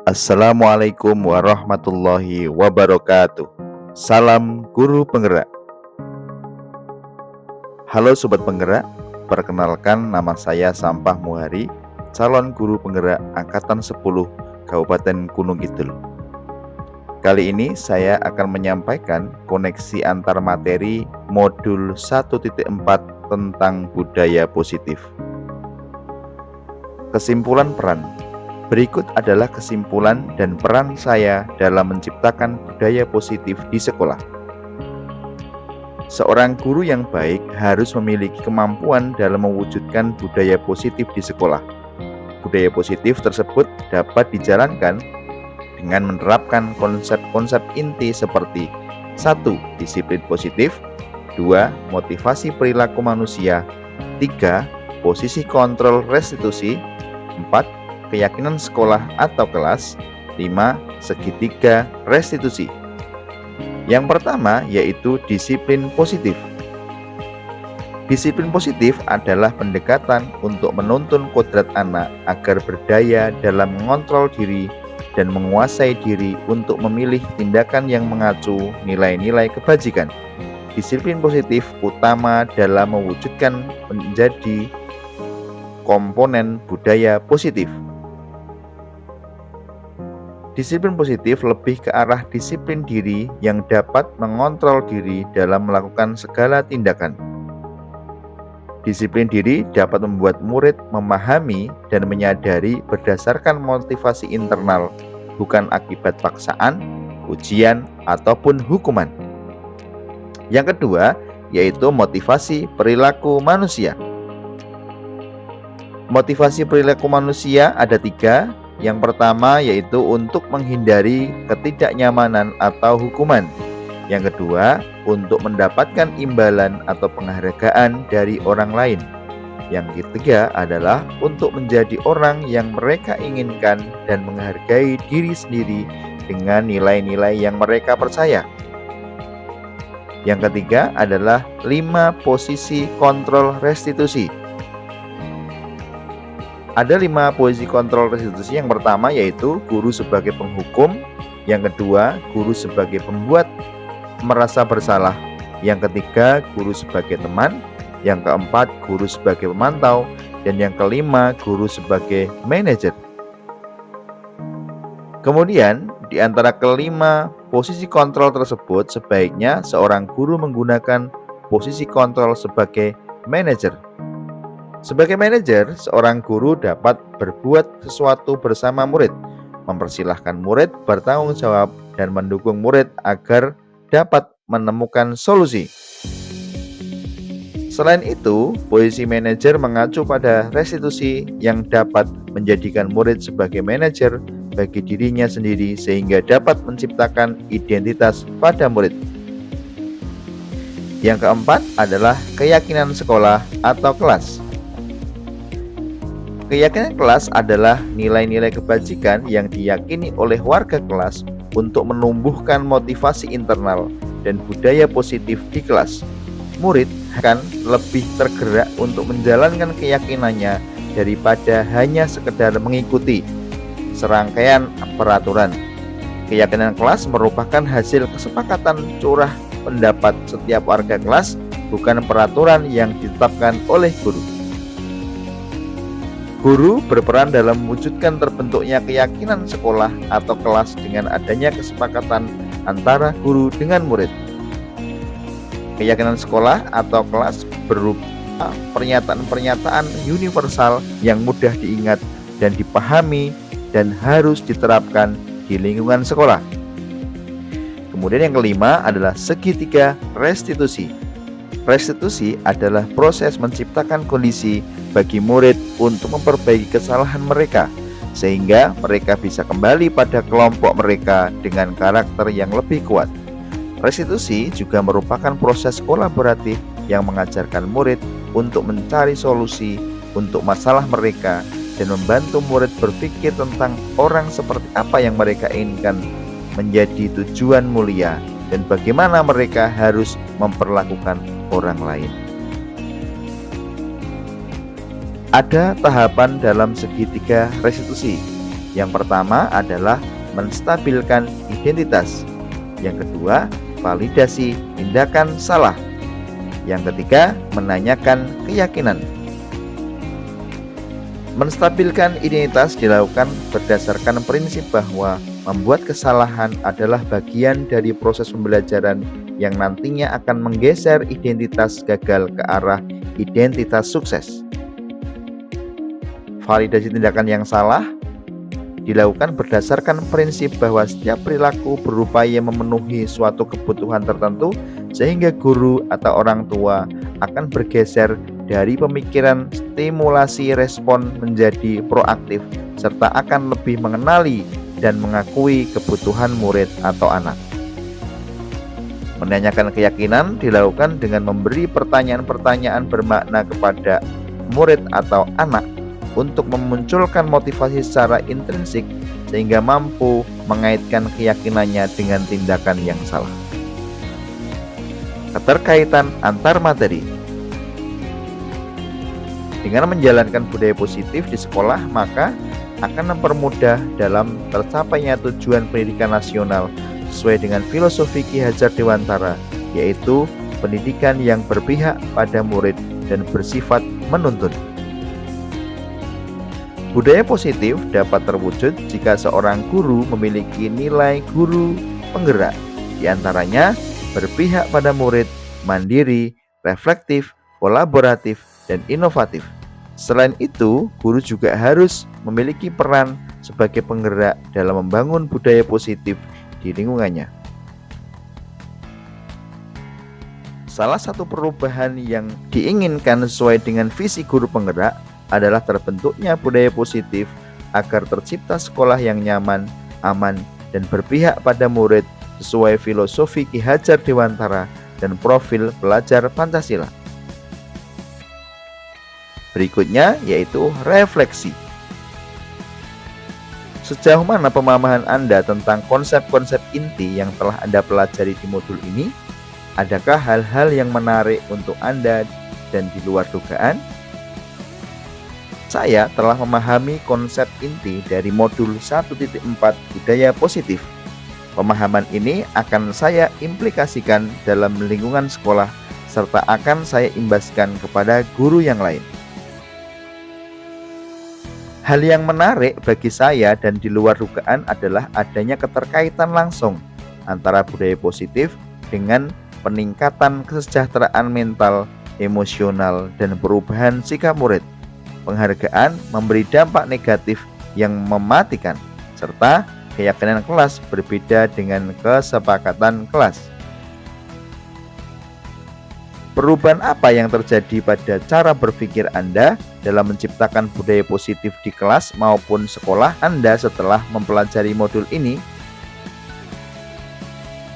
Assalamualaikum warahmatullahi wabarakatuh. Salam guru penggerak. Halo sobat penggerak, perkenalkan nama saya Sampah Muhari, calon guru penggerak angkatan 10 Kabupaten Gunung Kidul. Kali ini saya akan menyampaikan koneksi antar materi modul 1.4 tentang budaya positif. Kesimpulan peran. Berikut adalah kesimpulan dan peran saya dalam menciptakan budaya positif di sekolah. Seorang guru yang baik harus memiliki kemampuan dalam mewujudkan budaya positif di sekolah. Budaya positif tersebut dapat dijalankan dengan menerapkan konsep-konsep inti seperti 1. Disiplin positif, 2. Motivasi perilaku manusia, 3. Posisi kontrol restitusi, 4. Keyakinan sekolah atau kelas, 5. Segitiga restitusi. Yang pertama yaitu disiplin positif. Disiplin positif adalah pendekatan untuk menuntun kodrat anak agar berdaya dalam mengontrol diri dan menguasai diri untuk memilih tindakan yang mengacu nilai-nilai kebajikan. Disiplin positif utama dalam mewujudkan menjadi komponen budaya positif. Disiplin positif lebih ke arah disiplin diri yang dapat mengontrol diri dalam melakukan segala tindakan. Disiplin diri dapat membuat murid memahami dan menyadari berdasarkan motivasi internal, bukan akibat paksaan, ujian, ataupun hukuman. Yang kedua, yaitu motivasi perilaku manusia. Motivasi perilaku manusia ada 3. Yang pertama yaitu untuk menghindari ketidaknyamanan atau hukuman. Yang kedua, untuk mendapatkan imbalan atau penghargaan dari orang lain. Yang ketiga adalah untuk menjadi orang yang mereka inginkan dan menghargai diri sendiri dengan nilai-nilai yang mereka percaya. Yang ketiga adalah 5 posisi kontrol restitusi. Ada 5 posisi kontrol restitusi. Yang pertama yaitu guru sebagai penghukum, yang kedua guru sebagai pembuat merasa bersalah, yang ketiga guru sebagai teman, yang keempat guru sebagai pemantau, dan yang kelima guru sebagai manajer. Kemudian di antara kelima posisi kontrol tersebut sebaiknya seorang guru menggunakan posisi kontrol sebagai manajer. Sebagai manajer, seorang guru dapat berbuat sesuatu bersama murid, mempersilahkan murid bertanggung jawab, dan mendukung murid agar dapat menemukan solusi. Selain itu, posisi manajer mengacu pada restitusi yang dapat menjadikan murid sebagai manajer bagi dirinya sendiri sehingga dapat menciptakan identitas pada murid. Yang keempat adalah keyakinan sekolah atau kelas. Keyakinan kelas adalah nilai-nilai kebajikan yang diyakini oleh warga kelas untuk menumbuhkan motivasi internal dan budaya positif di kelas. Murid akan lebih tergerak untuk menjalankan keyakinannya daripada hanya sekedar mengikuti serangkaian peraturan. Keyakinan kelas merupakan hasil kesepakatan curah pendapat setiap warga kelas, bukan peraturan yang ditetapkan oleh guru. Guru berperan dalam mewujudkan terbentuknya keyakinan sekolah atau kelas dengan adanya kesepakatan antara guru dengan murid. Keyakinan sekolah atau kelas berupa pernyataan-pernyataan universal yang mudah diingat dan dipahami dan harus diterapkan di lingkungan sekolah. Kemudian yang kelima adalah segitiga restitusi. Restitusi adalah proses menciptakan kondisi bagi murid untuk memperbaiki kesalahan mereka sehingga mereka bisa kembali pada kelompok mereka dengan karakter yang lebih kuat. Restitusi juga merupakan proses kolaboratif yang mengajarkan murid untuk mencari solusi untuk masalah mereka dan membantu murid berpikir tentang orang seperti apa yang mereka inginkan menjadi tujuan mulia dan bagaimana mereka harus memperlakukan orang lain. Ada tahapan dalam segitiga restitusi. Yang pertama adalah menstabilkan identitas. Yang kedua, validasi tindakan salah. Yang ketiga, menanyakan keyakinan. Menstabilkan identitas dilakukan berdasarkan prinsip bahwa membuat kesalahan adalah bagian dari proses pembelajaran yang nantinya akan menggeser identitas gagal ke arah identitas sukses. Validasi tindakan yang salah dilakukan berdasarkan prinsip bahwa setiap perilaku berupaya memenuhi suatu kebutuhan tertentu sehingga guru atau orang tua akan bergeser dari pemikiran stimulasi respon menjadi proaktif serta akan lebih mengenali dan mengakui kebutuhan murid atau anak. Menanyakan keyakinan dilakukan dengan memberi pertanyaan-pertanyaan bermakna kepada murid atau anak untuk memunculkan motivasi secara intrinsik sehingga mampu mengaitkan keyakinannya dengan tindakan yang salah. Keterkaitan antar materi. Dengan menjalankan budaya positif di sekolah, maka akan mempermudah dalam tercapainya tujuan pendidikan nasional sesuai dengan filosofi Ki Hajar Dewantara, yaitu pendidikan yang berpihak pada murid dan bersifat menuntun. Budaya positif dapat terwujud jika seorang guru memiliki nilai guru penggerak, di antaranya berpihak pada murid, mandiri, reflektif, kolaboratif, dan inovatif. Selain itu, guru juga harus memiliki peran sebagai penggerak dalam membangun budaya positif di lingkungannya. Salah satu perubahan yang diinginkan sesuai dengan visi guru penggerak adalah terbentuknya budaya positif agar tercipta sekolah yang nyaman, aman, dan berpihak pada murid sesuai filosofi Ki Hajar Dewantara dan profil pelajar Pancasila. Berikutnya yaitu refleksi. Sejauh mana pemahaman Anda tentang konsep-konsep inti yang telah Anda pelajari di modul ini? Adakah hal-hal yang menarik untuk Anda dan di luar dugaan? Saya telah memahami konsep inti dari modul 1.4 budaya positif. Pemahaman ini akan saya implikasikan dalam lingkungan sekolah serta akan saya imbaskan kepada guru yang lain. Hal yang menarik bagi saya dan di luar dugaan adalah adanya keterkaitan langsung antara budaya positif dengan peningkatan kesejahteraan mental, emosional, dan perubahan sikap murid. Penghargaan memberi dampak negatif yang mematikan, serta keyakinan kelas berbeda dengan kesepakatan kelas. Perubahan apa yang terjadi pada cara berpikir Anda dalam menciptakan budaya positif di kelas maupun sekolah Anda setelah mempelajari modul ini?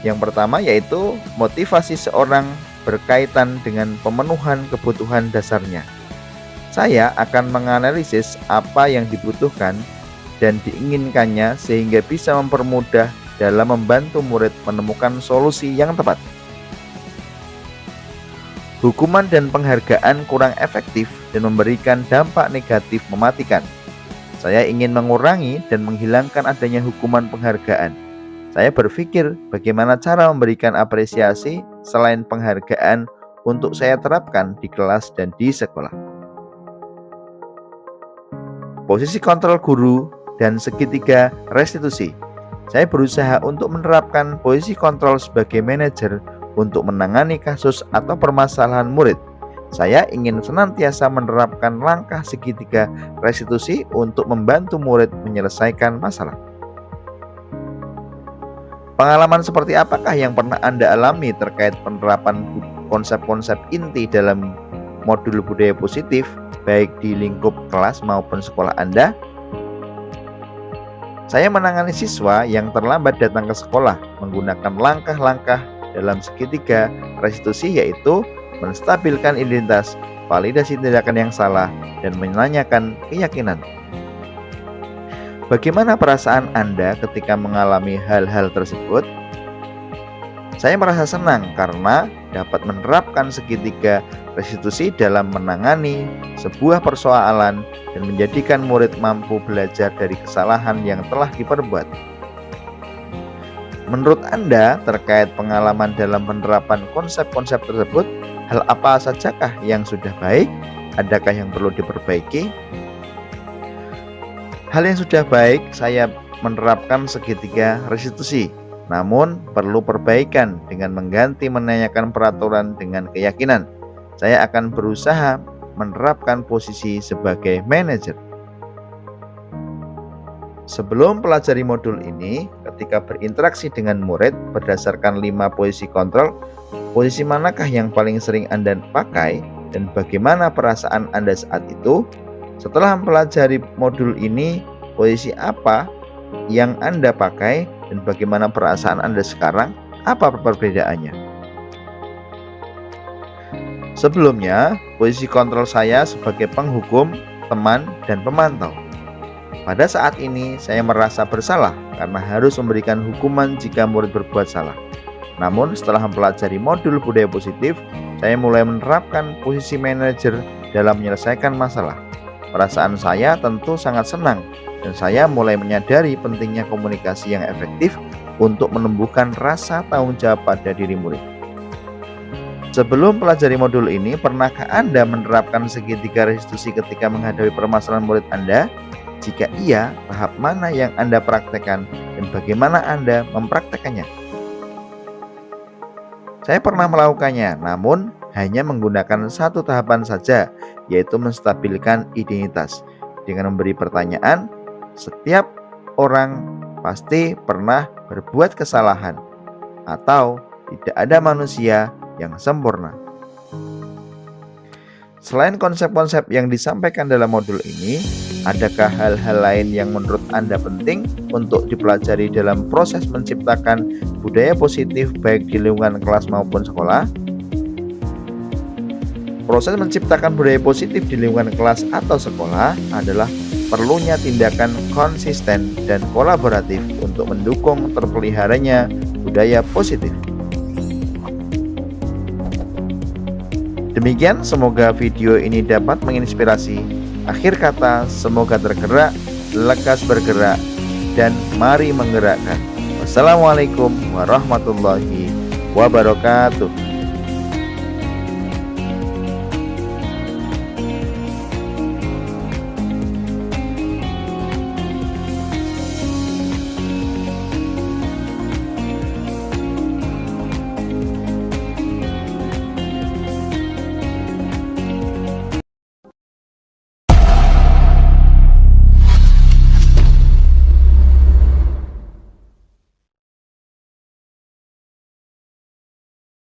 Yang pertama yaitu motivasi seorang berkaitan dengan pemenuhan kebutuhan dasarnya. Saya akan menganalisis apa yang dibutuhkan dan diinginkannya sehingga bisa mempermudah dalam membantu murid menemukan solusi yang tepat. Hukuman dan penghargaan kurang efektif dan memberikan dampak negatif mematikan. Saya ingin mengurangi dan menghilangkan adanya hukuman penghargaan. Saya berpikir bagaimana cara memberikan apresiasi selain penghargaan untuk saya terapkan di kelas dan di sekolah. Posisi kontrol guru dan segitiga restitusi. Saya berusaha untuk menerapkan posisi kontrol sebagai manajer untuk menangani kasus atau permasalahan murid. Saya ingin senantiasa menerapkan langkah segitiga restitusi untuk membantu murid menyelesaikan masalah. Pengalaman seperti apakah yang pernah Anda alami terkait penerapan konsep-konsep inti dalam modul budaya positif, baik di lingkup kelas maupun sekolah Anda? Saya menangani siswa yang terlambat datang ke sekolah menggunakan langkah-langkah dalam segitiga restitusi, yaitu menstabilkan identitas, validasi tindakan yang salah, dan menanyakan keyakinan. Bagaimana perasaan Anda ketika mengalami hal-hal tersebut? Saya merasa senang karena dapat menerapkan segitiga restitusi dalam menangani sebuah persoalan dan menjadikan murid mampu belajar dari kesalahan yang telah diperbuat. Menurut Anda, terkait pengalaman dalam penerapan konsep-konsep tersebut, hal apa sajakah yang sudah baik? Adakah yang perlu diperbaiki? Hal yang sudah baik, saya menerapkan segitiga restitusi, namun perlu perbaikan dengan mengganti menanyakan peraturan dengan keyakinan. Saya akan berusaha menerapkan posisi sebagai manajer. Sebelum pelajari modul ini, ketika berinteraksi dengan murid berdasarkan 5 posisi kontrol, posisi manakah yang paling sering Anda pakai dan bagaimana perasaan Anda saat itu? Setelah mempelajari modul ini, posisi apa yang Anda pakai dan bagaimana perasaan Anda sekarang? Apa perbedaannya? Sebelumnya, posisi kontrol saya sebagai penghukum, teman, dan pemantau. Pada saat ini, saya merasa bersalah karena harus memberikan hukuman jika murid berbuat salah. Namun, setelah mempelajari modul budaya positif, saya mulai menerapkan posisi manajer dalam menyelesaikan masalah. Perasaan saya tentu sangat senang, dan saya mulai menyadari pentingnya komunikasi yang efektif untuk menumbuhkan rasa tanggung jawab pada diri murid. Sebelum pelajari modul ini, pernahkah Anda menerapkan segitiga restitusi ketika menghadapi permasalahan murid Anda? Jika iya, tahap mana yang Anda praktekkan dan bagaimana Anda mempraktekannya? Saya pernah melakukannya, namun hanya menggunakan satu tahapan saja, yaitu menstabilkan identitas. Dengan memberi pertanyaan, setiap orang pasti pernah berbuat kesalahan, atau tidak ada manusia yang sempurna. Selain konsep-konsep yang disampaikan dalam modul ini, adakah hal-hal lain yang menurut Anda penting untuk dipelajari dalam proses menciptakan budaya positif baik di lingkungan kelas maupun sekolah? Proses menciptakan budaya positif di lingkungan kelas atau sekolah adalah perlunya tindakan konsisten dan kolaboratif untuk mendukung terpeliharanya budaya positif. Demikian, semoga video ini dapat menginspirasi. Akhir kata, semoga tergerak, lekas bergerak, dan mari menggerakkan. Wassalamualaikum warahmatullahi wabarakatuh.